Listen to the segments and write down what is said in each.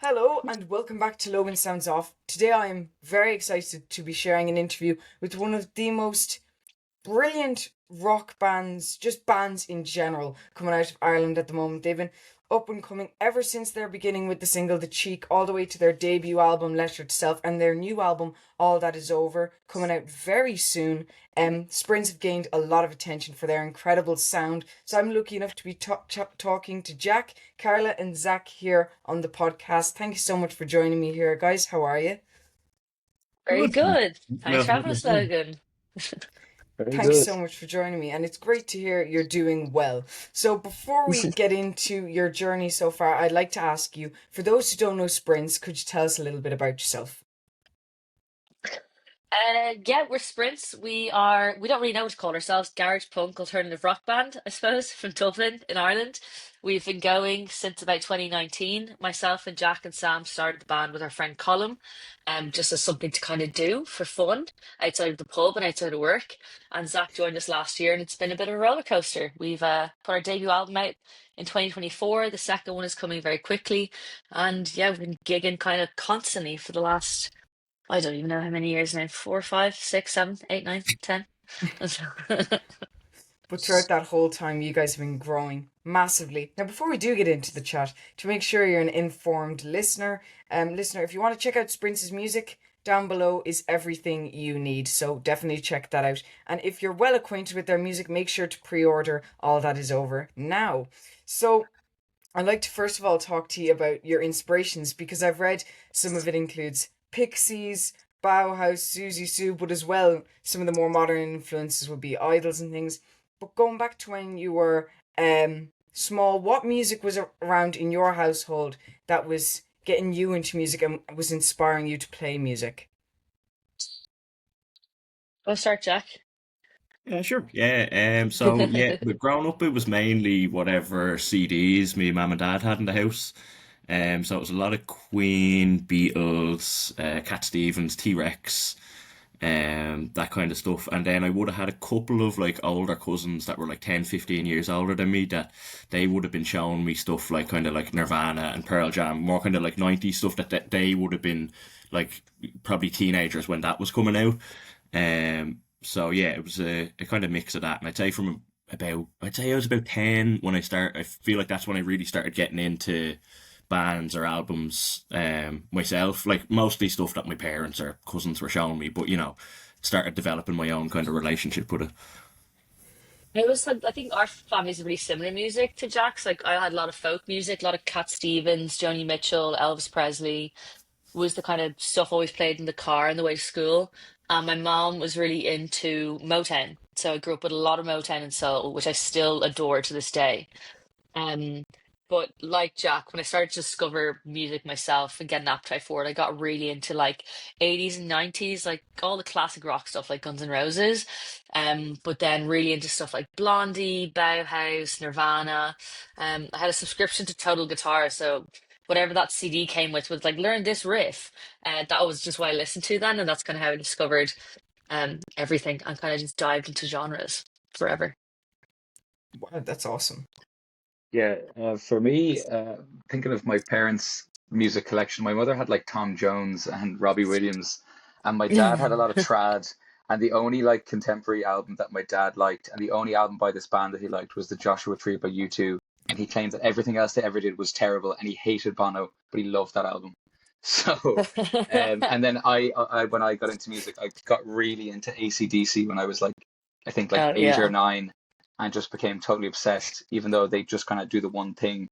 Hello and welcome back to Logan Sounds Off. Today I am very excited to be sharing an interview with one of the most brilliant rock bands, just bands in general, coming out of Ireland at the moment. They've been up and coming ever since their beginning with the single The Cheek, all the way to their debut album Letter to Self, and their new album All That Is Over, coming out very soon. Sprints have gained a lot of attention for their incredible sound, so I'm lucky enough to be talking to Jack, Carla, and Zach here on the podcast. Thank you so much for joining me here, guys. How are you? Very Good. good. Well, Thanks for having us, Logan. very Thanks good. so much for joining me, and it's great to hear you're doing well. So, before we get into your journey so far, I'd like to ask you, for those who don't know Sprints, could you tell us a little bit about yourself? Yeah, we're Sprints. We don't really know what to call ourselves. Garage punk alternative rock band, I suppose, from Dublin in Ireland. We've been going since about 2019. Myself and Jack and Sam started the band with our friend Colum, just as something to kind of do for fun outside of the pub and outside of work. And Zach joined us last year, and it's been a bit of a roller coaster. We've put our debut album out in 2024. The second one is coming very quickly, and yeah, we've been gigging kind of constantly for the last I don't even know how many years now. Four, five, six, seven, eight, nine, 10. But throughout that whole time, you guys have been growing massively. Now, before we do get into the chat, to make sure you're an informed listener, if you want to check out Sprints' music, down below is everything you need. So definitely check that out. And if you're well acquainted with their music, make sure to pre-order All That Is Over now. So I'd like to first of all talk to you about your inspirations because I've read some of it includes Pixies, Bauhaus, Susie Sue, but as well some of the more modern influences would be idols and things. But going back to when you were small, what music was around in your household that was getting you into music and was inspiring you to play music? Go start, Jack. Yeah, sure. Yeah. But growing up, it was mainly whatever CDs me mum and dad had in the house. So it was a lot of Queen, Beatles, Cat Stevens, T Rex, that kind of stuff. And then I would have had a couple of like older cousins that were like 10, 15 years older than me that they would have been showing me stuff like kind of like Nirvana and Pearl Jam, more kind of like 90s stuff that they would have been like probably teenagers when that was coming out. So yeah, it was a kind of mix of that. And I'd say I was about 10 when I feel like that's when I really started getting into bands or albums myself, like mostly stuff that my parents or cousins were showing me, but started developing my own kind of relationship with it. I think our family's really similar music to Jack's. Like I had a lot of folk music, a lot of Cat Stevens, Joni Mitchell, Elvis Presley was the kind of stuff always played in the car on the way to school. My mom was really into Motown. So I grew up with a lot of Motown and soul, which I still adore to this day. Um, but like Jack, when I started to discover music myself and get an appetite for it, I got really into like 80s and 90s, like all the classic rock stuff like Guns N' Roses. But then really into stuff like Blondie, Bauhaus, Nirvana. I had a subscription to Total Guitar, so whatever that CD came with like learn this riff. That was just what I listened to then, and that's kind of how I discovered everything and kind of just dived into genres forever. Wow, that's awesome. Yeah, for me, thinking of my parents' music collection, my mother had like Tom Jones and Robbie Williams, and my dad had a lot of trad. And the only like contemporary album that my dad liked, and the only album by this band that he liked was the Joshua Tree by U2. And he claimed that everything else they ever did was terrible, and he hated Bono, but he loved that album. So, and then when I got into music, I got really into AC/DC when I was like, I think like Oh 8 or yeah. 9, and just became totally obsessed. Even though they just kind of do the one thing,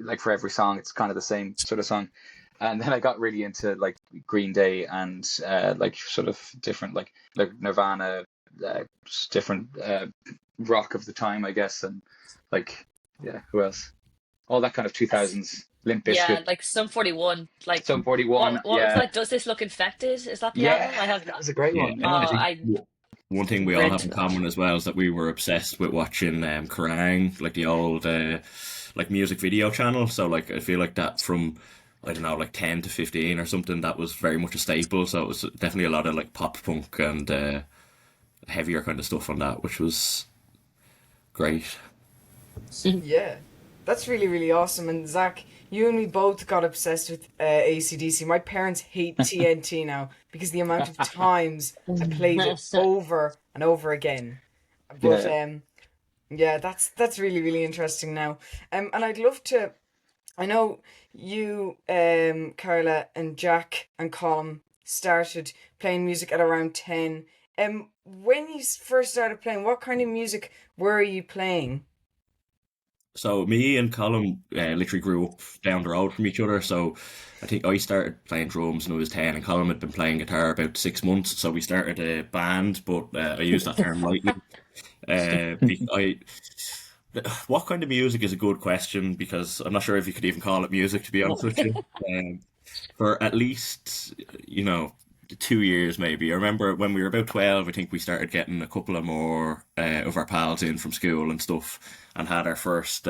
like for every song, it's kind of the same sort of song. And then I got really into like Green Day and like sort of different like Nirvana, different rock of the time, I guess, and like yeah, who else? All that kind of 2000s Limp Yeah, Bizkit, like Sum 41. Like Sum 41. what was Yeah, like Does This Look Infected? Is that the yeah, album? I have that was a great Yeah, one. oh I Yeah. think I one thing we all really have in into that. common as well is that we were obsessed with watching Kerrang, like the old like music video channel. So like I feel like that from I don't know like 10 to 15 or something that was very much a staple. So it was definitely a lot of like pop punk and heavier kind of stuff on that, which was great. Yeah, that's really, really awesome. And Zach, you and me both got obsessed with AC/DC. My parents hate TNT now because the amount of times I played it over and over again. But Yeah. yeah, that's really really interesting now. And I'd love to. I know you, Carla, and Jack and Colin started playing music at around 10. When you first started playing, what kind of music were you playing? So me and Colin literally grew up down the road from each other. So I think I started playing drums when I was 10, and Colin had been playing guitar about 6 months. So we started a band, but I use that term lightly. I what kind of music is a good question because I'm not sure if you could even call it music, to be honest with you. Um, for at least, you know, 2 years maybe. I remember when we were about 12, I think we started getting a couple of more of our pals in from school and stuff and had our first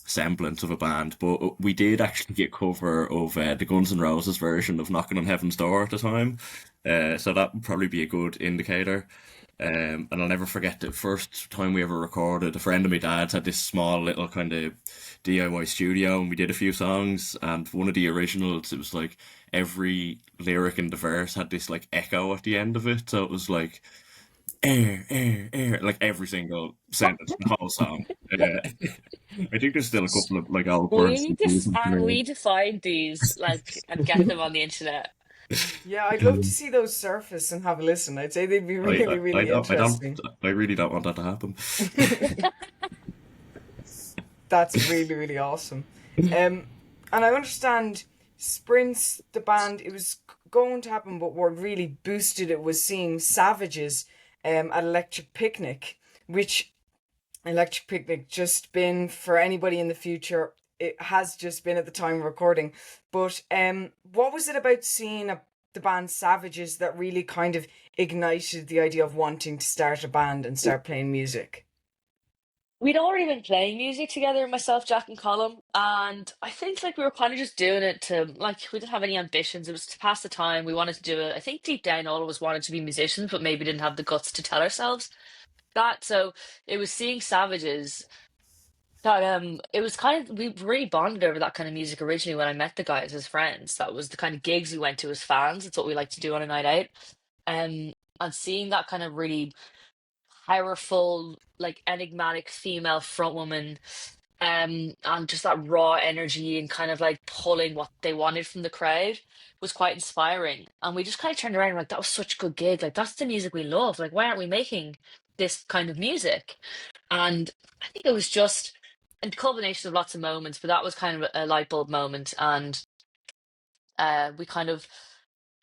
semblance of a band. But we did actually get cover of the Guns N' Roses version of Knocking on Heaven's Door at the time. So that would probably be a good indicator. And I'll never forget the first time we ever recorded. A friend of my dad's had this small little kind of DIY studio, and we did a few songs. And one of the originals, it was like every lyric in the verse had this like echo at the end of it. So it was like like every single sentence, the whole song. I think there's still a couple of like old We words need to to use. we to find these like and get them on the internet. Yeah, I'd love to see those surface and have a listen. I'd say they'd be really, really interesting. I really don't want that to happen. That's really, really awesome. And I understand Sprints, the band, it was going to happen, but what really boosted it was seeing Savages at Electric Picnic, which Electric Picnic just been for anybody in the future. It has just been at the time of recording. But what was it about seeing the band Savages that really kind of ignited the idea of wanting to start a band and start playing music? We'd already been playing music together, myself, Jack, and Colin, and I think like we were kind of just doing it to like we didn't have any ambitions. It was to pass the time. We wanted to do it. I think deep down all of us wanted to be musicians, but maybe didn't have the guts to tell ourselves that. So it was seeing Savages that it was kind of we really bonded over that kind of music originally when I met the guys as friends. That was the kind of gigs we went to as fans. It's what we like to do on a night out. And seeing that kind of really powerful, like enigmatic female frontwoman, and just that raw energy and kind of like pulling what they wanted from the crowd was quite inspiring. And we just kind of turned around and like, that was such a good gig. Like that's the music we love. Like, why aren't we making this kind of music? And I think it was just a culmination of lots of moments, but that was kind of a light bulb moment. And we kind of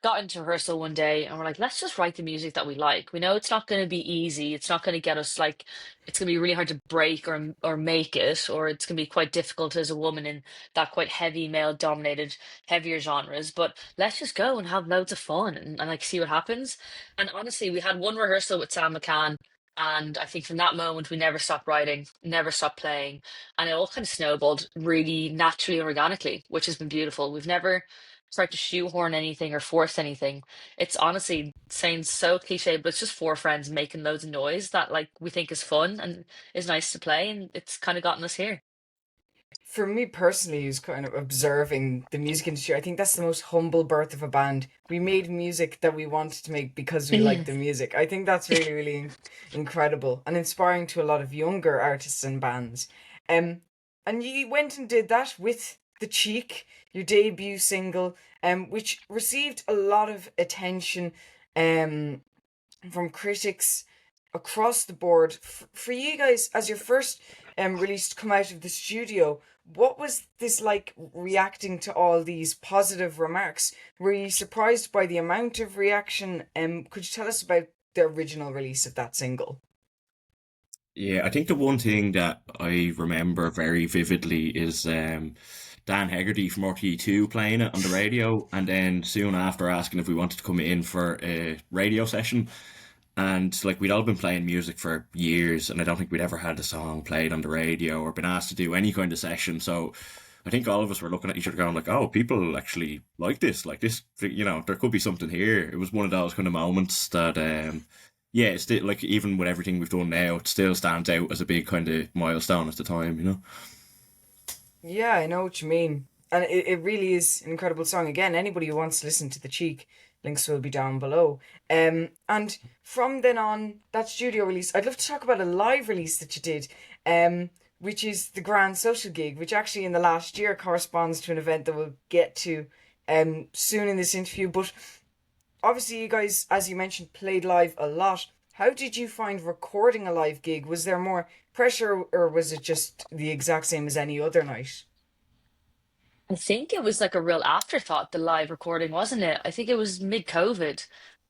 got into rehearsal one day and we're like, let's just write the music that we like. We know it's not going to be easy. It's not going to get us like, it's going to be really hard to break or make it, or it's going to be quite difficult as a woman in that quite heavy male dominated, heavier genres. But let's just go and have loads of fun and like see what happens. And honestly, we had one rehearsal with Sam McCann. And I think from that moment, we never stopped writing, never stopped playing. And it all kind of snowballed really naturally and organically, which has been beautiful. We've never tried to shoehorn anything or force anything. It's honestly sounds so cliche, but it's just four friends making loads of noise that like we think is fun and is nice to play, and it's kind of gotten us here. For me personally, who's kind of observing the music industry, I think that's the most humble birth of a band. We made music that we wanted to make because we like the music. I think that's really, really incredible and inspiring to a lot of younger artists and bands. And you went and did that with The Cheek, your debut single, which received a lot of attention um, from critics across the board. For you guys, as your first release to come out of the studio, what was this like reacting to all these positive remarks? Were you surprised by the amount of reaction? Could you tell us about the original release of that single? Yeah, I think the one thing that I remember very vividly is Dan Hegarty from RTE2 playing it on the radio, and then soon after asking if we wanted to come in for a radio session. And like we'd all been playing music for years, and I don't think we'd ever had a song played on the radio or been asked to do any kind of session. So I think all of us were looking at each other going like, "Oh, people actually like this. Like this, there could be something here." It was one of those kind of moments that, yeah, it's still like even with everything we've done now, it still stands out as a big kind of milestone at the time. Yeah, I know what you mean. And it really is an incredible song. Again, anybody who wants to listen to The Cheek, links will be down below. And from then on, that studio release, I'd love to talk about a live release that you did, which is the Grand Social Gig, which actually in the last year corresponds to an event that we'll get to soon in this interview. But obviously, you guys, as you mentioned, played live a lot. How did you find recording a live gig? Was there more pressure, or was it just the exact same as any other night? I think it was like a real afterthought, the live recording, wasn't it? I think it was mid-COVID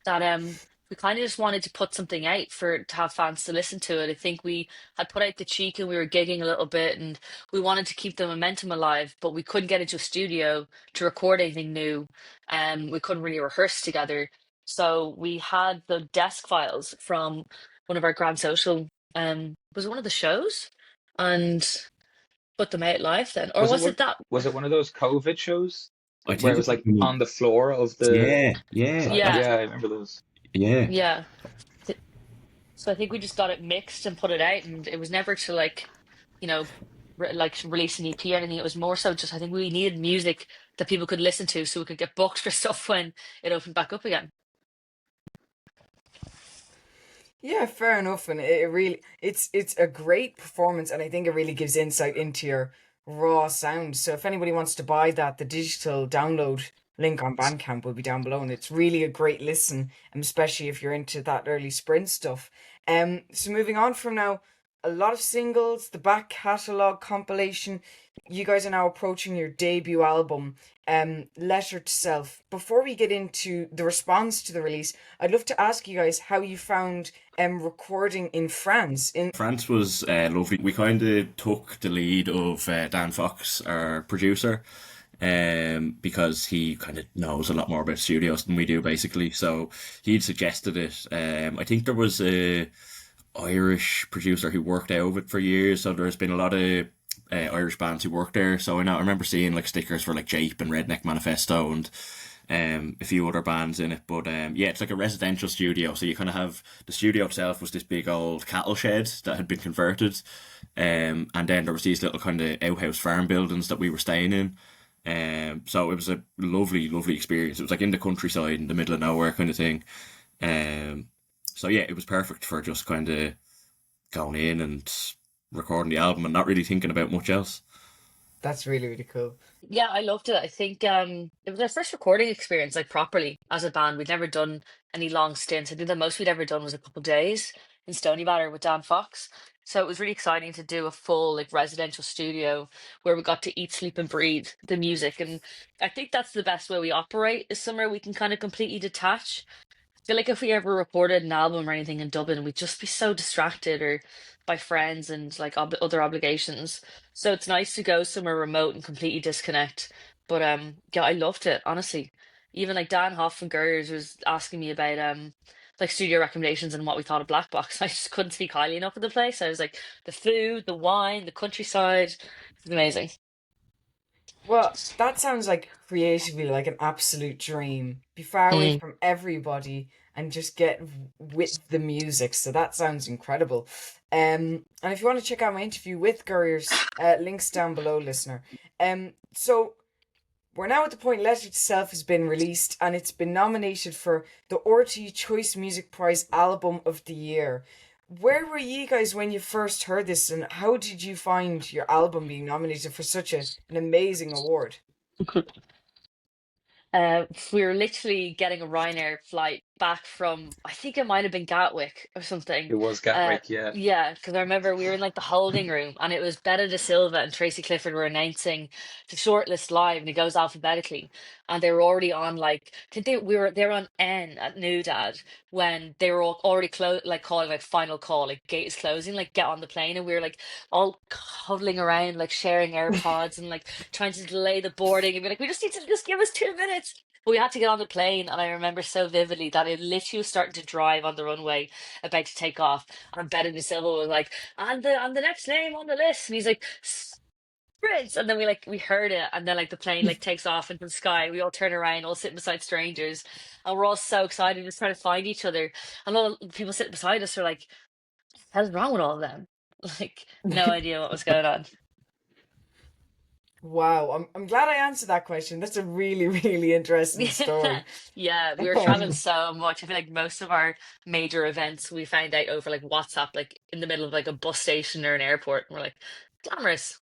that we kind of just wanted to put something out for to have fans to listen to it. I think we had put out the cheek and we were gigging a little bit and we wanted to keep the momentum alive, but we couldn't get into a studio to record anything new. We couldn't really rehearse together. So we had the desk files from one of our Grand Social, was it one of the shows? And put them out live then. Or Was it was one? it that? Was it one of those COVID shows I where think it it was was, like on the floor of the? yeah, yeah, So, that's, Yeah, yeah, I remember those. yeah. yeah. Th- So I think we just got it mixed and put it out, and it was never to like, you know, like release an EP or anything. It was more so just I think we needed music that people could listen to, so we could get booked for stuff when it opened back up again. Yeah, fair enough, and it really it's a great performance, and I think it really gives insight into your raw sound. So if anybody wants to buy that, the digital download link on Bandcamp will be down below, and it's really a great listen, especially if you're into that early sprint stuff. So moving on from now, a lot of singles, the back catalog compilation. You guys are now approaching your debut album, Letter to Self. Before we get into the response to the release, I'd love to ask you guys how you found recording in France. In France was lovely. We kind of took the lead of Dan Fox, our producer, because he kind of knows a lot more about studios than we do, basically. So he'd suggested it. I think there was a Irish producer who worked out of it for years, so there's been a lot of Irish bands who worked there. So I remember seeing like stickers for like Jape and Redneck Manifesto and a few other bands in it. But yeah, it's like a residential studio. So you kind of have the studio itself was this big old cattle shed that had been converted, and then there was these little kind of outhouse farm buildings that we were staying in. So it was a lovely, lovely experience. It was like in the countryside, in the middle of nowhere kind of thing. Um, so yeah, it was perfect for just kind of going in and recording the album and not really thinking about much else. That's really really cool. Yeah, I loved it. I think it was our first recording experience, like properly as a band. We'd never done any long stints. I think the most we'd ever done was a couple of days in Stony Batter with Dan Fox. So it was really exciting to do a full like residential studio where we got to eat, sleep, and breathe the music. And I think that's the best way we operate is somewhere we can kind of completely detach. Feel like if we ever recorded an album or anything in Dublin, we'd just be so distracted or by friends and like other obligations. So it's nice to go somewhere remote and completely disconnect. But yeah, I loved it, honestly. Even like Dan Hoff from Gers was asking me about like studio recommendations and what we thought of Black Box. I just couldn't speak highly enough of the place. I was like the food, the wine, the countryside. It's amazing. Well, that sounds like creatively like an absolute dream. Be far away Mm. from everybody and just get with the music. So that sounds incredible. And if you want to check out my interview with Gurriers, links down below, listener. So we're now at the point Letter to Self has been released and it's been nominated for the RT Choice Music Prize Album of the Year. Where were you guys when you first heard this, and how did you find your album being nominated for such an amazing award? We were literally getting a Ryanair flight back from, I think it might have been Gatwick or something. It was Uh, Gatwick, yeah. yeah, because I remember we were in like the holding room and it was Betta De Silva and Tracy Clifford were announcing the shortlist live and it goes alphabetically. And they were already on like, did they were on N at New Dad when they were already like calling like final call, like gate is closing, like get on the plane. And we were like all huddling around, like sharing AirPods and like trying to delay the boarding and be like, we just need to just give us 2 minutes. But we had to get on the plane, and I remember so vividly that it literally was starting to drive on the runway, about to take off. And Ben Silva was like, "And the next name on the list," and he's like, "Prince." And then we heard it, and then like the plane like takes off into the sky. We all turn around, all sitting beside strangers, and we're all so excited, just trying to find each other. And all the people sitting beside us are like, "What's wrong with all of them?" Like no idea what was going on. Wow, I'm glad I answered that question. That's a really, really interesting story. Yeah, we were traveling Um, so much. I feel like most of our major events we found out over like WhatsApp, like in the middle of like a bus station or an airport. And we're like, glamorous.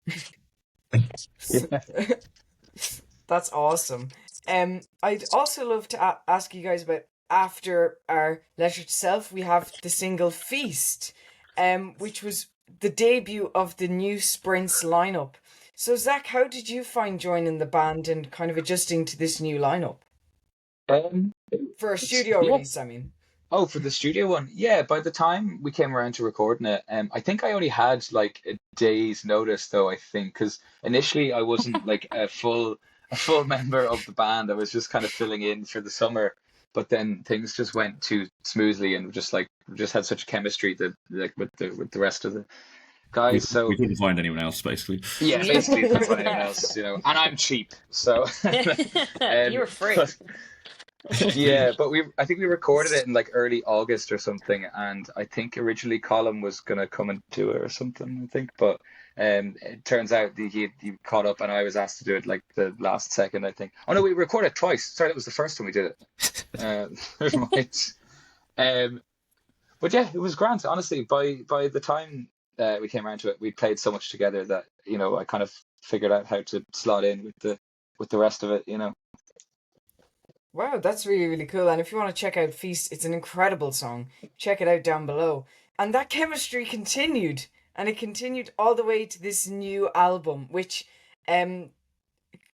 Yeah. That's awesome. I'd also love to ask you guys about after our letter to self, we have the single Feast, which was the debut of the new Sprints lineup. So Zach, how did you find joining the band and kind of adjusting to this new lineup Um, for a studio yeah. release? I mean, Oh, for the studio one, yeah. By the time we came around to recording it, I think I only had like a day's notice, though. I think because initially I wasn't like a full member of the band. I was just kind of filling in for the summer. But then things just went too smoothly, and just like we just had such chemistry that like with the rest of the We guys. we So couldn't find anyone else basically. yeah, basically couldn't find anyone else, and I'm cheap, so You were free. but yeah, but I think we recorded it in like early August or something, and I think originally Colin was gonna come and do it or something, I think, but it turns out that he caught up, and I was asked to do it like the last second, I think. Oh no, we recorded twice. Sorry, that was the first time we did it. Never mind. Um, but yeah, it was grand. Honestly, by the time we came around to it, we played so much together that I kind of figured out how to slot in with the rest of it. wow, that's really, really cool. And if you want to check out Feast, it's an incredible song. Check it out down below. And that chemistry continued, and it continued all the way to this new album, which um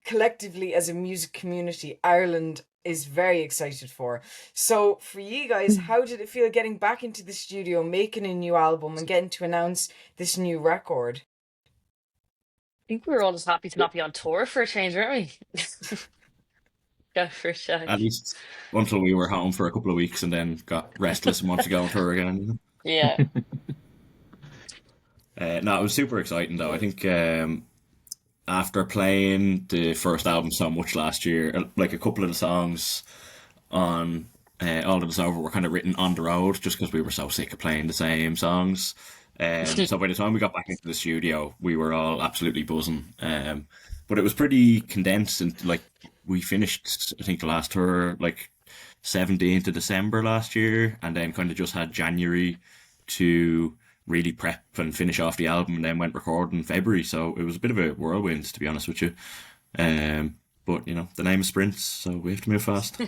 collectively as a music community, Ireland is very excited for. So for you guys, how did it feel getting back into the studio, making a new album and getting to announce this new record? Think we were all just happy to not be on tour for a change, weren't we? Go for a At change. least until we were home for a couple of weeks and then got restless and wanted to go on tour again. Yeah. No, it was super exciting though. I think after playing the first album so much last year, like a couple of the songs on All That Is Over were kind of written on the road just because we were so sick of playing the same songs. So by the time we got back into the studio, we were all absolutely buzzing. But it was pretty condensed, and like we finished, I think the last tour like 17th of December last year, and then kind of just had January to really prep and finish off the album, and then went recording in February. So it was a bit of a whirlwind, to be honest with you. But the name is Sprints, so we have to move fast.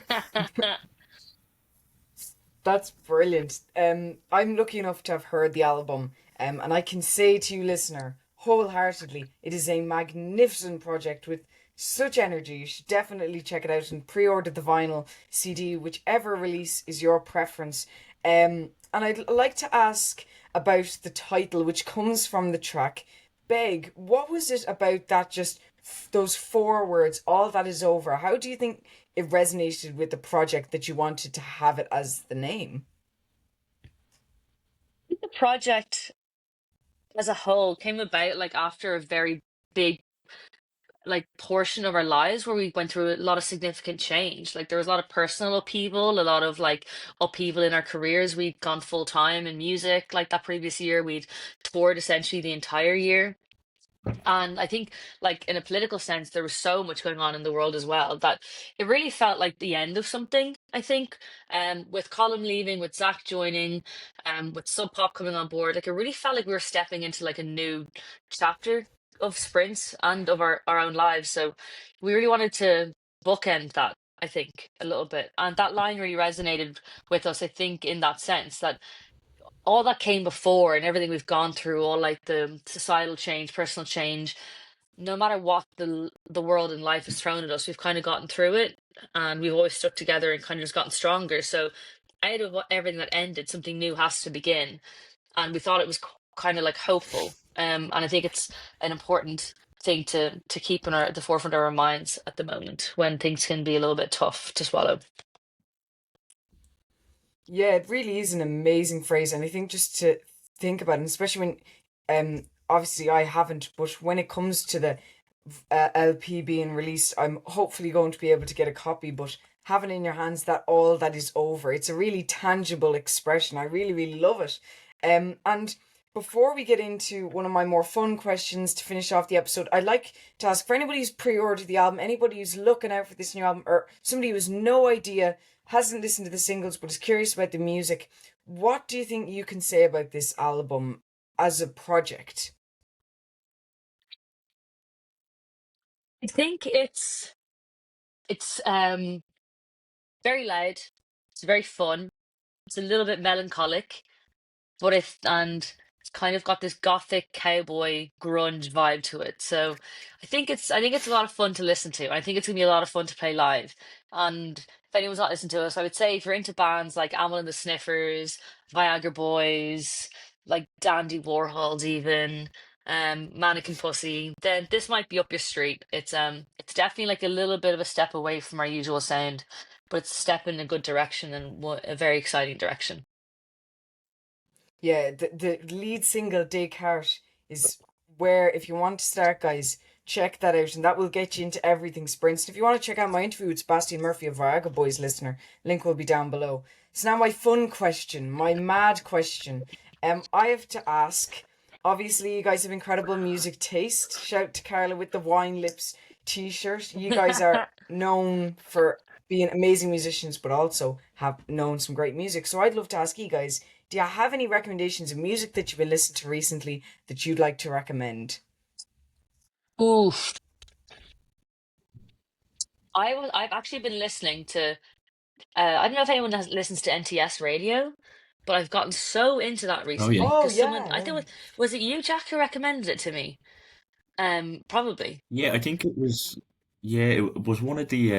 That's brilliant. I'm lucky enough to have heard the album, and I can say to you, listener, wholeheartedly, it is a magnificent project with such energy. You should definitely check it out and pre-order the vinyl CD, whichever release is your preference. And I'd like to ask about the title, which comes from the track Beg. What was it about that just those four words, all that is over? How do you think it resonated with the project that you wanted to have it as the name? The project as a whole came about like after a very big like portion of our lives where we went through a lot of significant change. Like there was a lot of personal upheaval, a lot of like upheaval in our careers. We'd gone full time in music like that previous year. We'd toured essentially the entire year. And I think, like, in a political sense, there was so much going on in the world as well that it really felt like the end of something, I think. With Colin leaving, with Zach joining, with Sub Pop coming on board, like, it really felt like we were stepping into like a new chapter of sprints and of our own lives. So we really wanted to bookend that, I think, a little bit. And that line really resonated with us, I think, in that sense that all that came before and everything we've gone through, all like the societal change, personal change, no matter what the world and life has thrown at us, we've kind of gotten through it, and we've always stuck together and kind of just gotten stronger. So out of everything that ended, something new has to begin, and we thought it was kind of like hopeful. And I think it's an important thing to keep in the forefront of our minds at the moment when things can be a little bit tough to swallow. Yeah, it really is an amazing phrase, and I think just to think about it, especially when, obviously I haven't, but when it comes to the LP being released, I'm hopefully going to be able to get a copy. But having in your hands that all that is over, it's a really tangible expression. I really, really love it. And before we get into one of my more fun questions to finish off the episode, I'd like to ask for anybody who's pre-ordered the album, anybody who's looking out for this new album, or somebody who has no idea, hasn't listened to the singles but is curious about the music, what do you think you can say about this album as a project? I think it's very loud. It's very fun. It's a little bit melancholic, but it's kind of got this gothic cowboy grunge vibe to it. So I think it's a lot of fun to listen to. I think it's gonna be a lot of fun to play live. And if anyone's not listening to us, I would say if you're into bands like Amel and the Sniffers, Viagra Boys, like Dandy Warhols even, Mannequin Pussy, then this might be up your street. It's definitely like a little bit of a step away from our usual sound, but it's a step in a good direction and a very exciting direction. Yeah, the lead single Descartes is where, if you want to start, guys, check that out, and that will get you into everything Sprints. If you want to check out my interview with Sebastian Murphy of Viagra Boys listener, link will be down below. So now my fun question, my mad question. I have to ask. Obviously, you guys have incredible music taste. Shout to Carla with the Wine Lips t-shirt. You guys are known for being amazing musicians, but also have known some great music. So I'd love to ask you guys, do you have any recommendations of music that you've been listening to recently that you'd like to recommend? Oof. I've actually been listening to I don't know if anyone listens to NTS radio, but I've gotten so into that Oh yeah. recently Oh because someone yeah, I think yeah. was it you, Jack, who recommended it to me? Probably. Yeah, I think it was. Yeah, it was one of the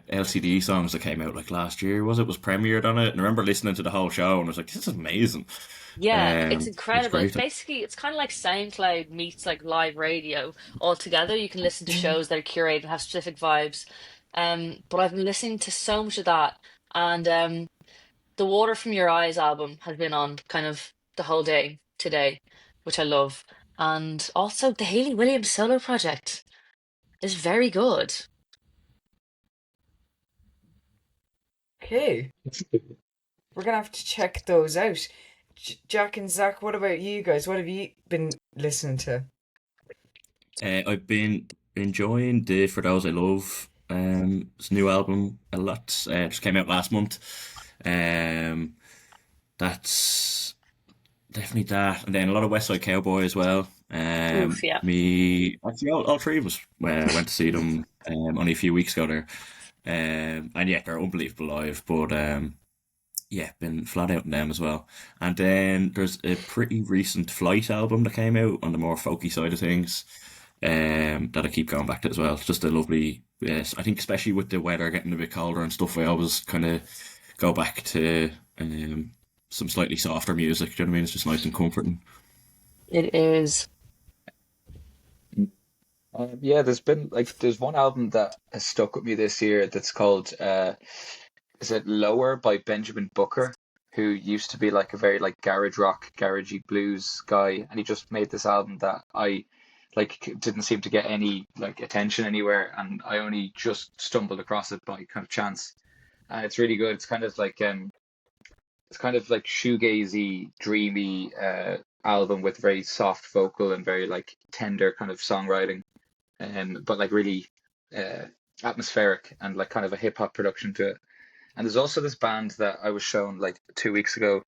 LCD songs that came out like last year. Was it? Was premiered on it, and I remember listening to the whole show, and I was like, "This is amazing." Yeah, it's It was incredible. great. It's kind of like SoundCloud meets like live radio all together. You can listen to shows that are curated and have specific vibes. But I've been listening to so much of that, and the Water from Your Eyes album has been on kind of the whole day today, which I love. And also the Hayley Williams solo project is very good. Okay, we're gonna have to check those out. Jack and Zach, what about you guys? What have you been listening to? I've been enjoying the For Those I Love his new album a lot. Just came out last month. Um, that's definitely that, and then a lot of West Side Cowboy as well. Oof, yeah. Me actually all three of us went to see them only a few weeks ago there. And yeah, they're unbelievable live, but yeah, been flat out in them as well. And then there's a pretty recent Flight album that came out on the more folky side of things, that I keep going back to as well. It's just a lovely, yes, I think especially with the weather getting a bit colder and stuff, I always kind of go back to some slightly softer music. Do you know what I mean? It's just nice and comforting. It is. Yeah, there's one album that has stuck with me this year that's called is it Lower by Benjamin Booker, who used to be like a very like garage rock, garagey blues guy, and he just made this album that I didn't seem to get any like attention anywhere, and I only just stumbled across it by kind of chance. It's really good. It's kind of like shoegazy, dreamy album with very soft vocal and very like tender kind of songwriting, but like really uh, atmospheric and like kind of a hip hop production to it. And there's also this band that I was shown like 2 weeks ago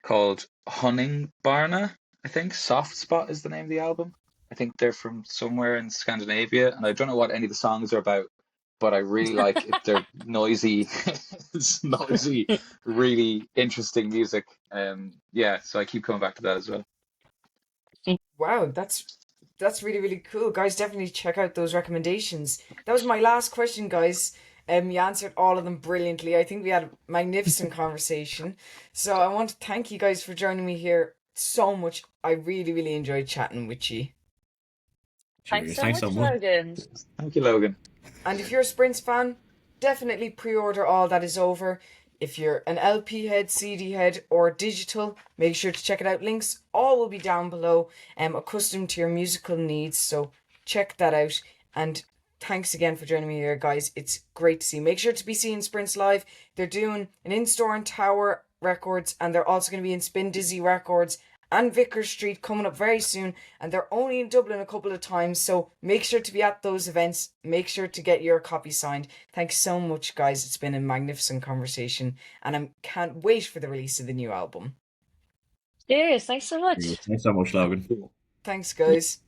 called Hunning Barna, I think. Soft Spot is the name of the album. I think they're from somewhere in Scandinavia, and I don't know what any of the songs are about, but I really like it. They're noisy, it's noisy, really interesting music. Yeah, so I keep coming back to that as well. Wow, that's really really cool, guys. Definitely check out those recommendations. That was my last question, guys. You answered all of them brilliantly. I think we had a magnificent conversation. So I want to thank you guys for joining me here so much. I really really enjoyed chatting with you. Thanks Cheers. so Thanks so much, much. Logan. Thank you, Logan. And if you're a Sprints fan, definitely pre-order All That Is Over. If you're an LP head, CD head, or digital, make sure to check it out. Links all will be down below, accustomed to your musical needs. So check that out. And thanks again for joining me here, guys. It's great to see. Make sure to be seeing Sprints live. They're doing an in-store in Tower Records, and they're also going to be in Spin Dizzy Records and Vickers Street coming up very soon, and they're only in Dublin a couple of times, so make sure to be at those events. Make sure to get your copy signed. Thanks so much, guys. It's been a magnificent conversation, and I can't wait for the release of the new album. Cheers. Thanks so Yeah, much. thanks so much, Logan. Thanks, guys.